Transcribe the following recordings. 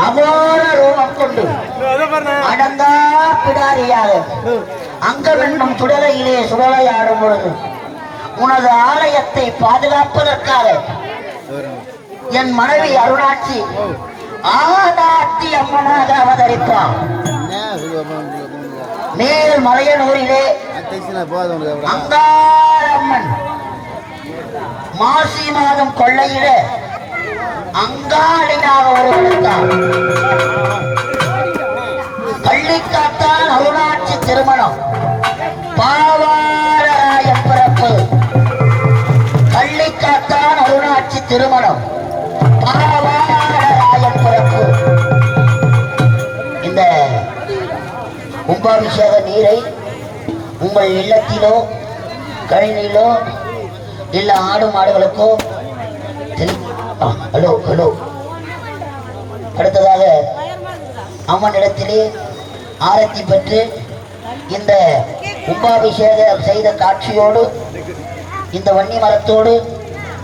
அமோர ரூபம் கொண்டு அடங்கா பிடாரியாக அங்கம் என்னும் சுடலையிலே சுடலையாடும் பொழுது உனது ஆலயத்தை பாதுகாப்பதற்காக என் மனைவி அருணாட்சி ஆடாட்டி அம்மனாக அவதரிப்பான். மேல் மலையனூரிலே அங்காளம்மன் மாசி மாதம் கொள்ளையிலே அங்காளினாக உருவெடுத்தார். பள்ளிக்காத்தான் அருணாட்சி திருமணம் பாவாடராய பிறப்பு. பள்ளிக்காத்தான் அருணாட்சி திருமணம் பாவாடராய பிறப்பு. இந்த கும்பாபிஷேக நீரை உங்கள் இல்லத்திலோ கழனியிலோ இல்ல ஆடு மாடுகளுக்கோ ஹலோ ஹலோ அடுத்ததாக அம்மனிடத்திலே ஆரத்தி பெற்று இந்த கும்பாபிஷேகம் செய்த காட்சியோடு இந்த வன்னி மரத்தோடு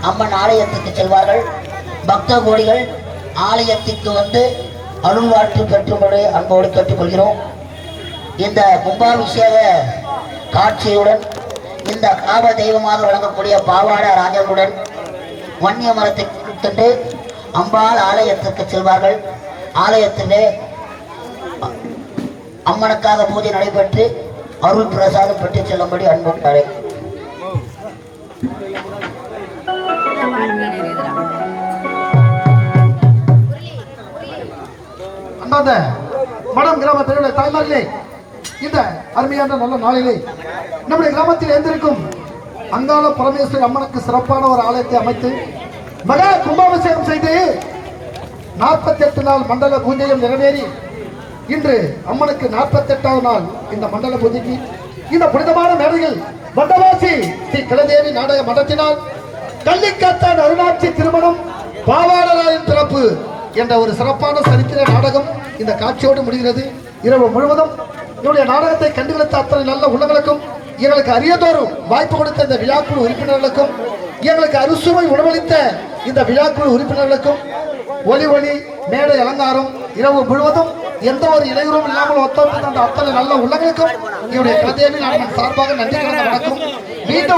அம்மன் ஆலயத்துக்கு செல்வார்கள். பக்த கோடிகள் ஆலயத்திற்கு வந்து அருள்வாழ்த்து பெற்றும்படி அன்போடு கேட்டுக்கொள்கிறோம். இந்த கும்பாபிஷேக காட்சியுடன் இந்த காவ தெய்வமாக வழங்கக்கூடிய பாவாட ராஜர்களுடன் வன்னிய மரத்தை சென்று அம்பாள் ஆலயத்திற்கு செல்வார்கள். ஆலயத்திலே அம்மனுக்காக பூஜை நடைபெற்று அருள் பிரசாதம் பெற்று செல்லும்படி அன்புட்டாரே. அண்ணாந்த மடம் கிராமத்தினுடைய தாய்மார்களே, இந்த அருமையான நல்ல நாளிலே நம்முடைய கிராமத்தில் எழுந்திருக்கும் அங்காள பரமேஸ்வரி அம்மனுக்கு சிறப்பான ஒரு ஆலயத்தை அமைத்து மகா கும்பாபிஷேகம் செய்து 48 நாள் மண்டல பூஜையும் நிறைவேறி இன்று அம்மனுக்கு 48வது நாள் இந்த மண்டல பூஜைக்கு இந்த புனிதமான மேடையில் வண்டவாசி ஸ்ரீ கிளதேவி நாடக மன்றத்தினால் கள்ளிக்காத்தான் அருணாட்சி திருமணம் பாவாடராயின் பிறப்பு என்ற ஒரு சிறப்பான சரித்திர நாடகம் இந்த காட்சியோடு முடிகிறது. இரவு முழுவதும் என்னுடைய நாடகத்தை கண்டுகளித்த அத்தனை நல்ல உள்ளங்களுக்கும், எங்களுக்கு அரியதோறும் வாய்ப்பு கொடுத்த இந்த விழாக்குழு உறுப்பினர்களுக்கும், எங்களுக்கு அறுசுவை உணவளித்த இந்த விழாக்குழு உறுப்பினர்களுக்கும், ஒலி ஒளி மேடை அலங்காரம் இரவு முழுவதும் எந்த ஒரு இடையூறும் இல்லாமல் ஒத்துழைப்பு தந்த அத்தனை நல்ல உள்ளங்களுக்கும் என்னுடைய கதையை நான் சார்பாக நன்றி வணக்கம். மீண்டும்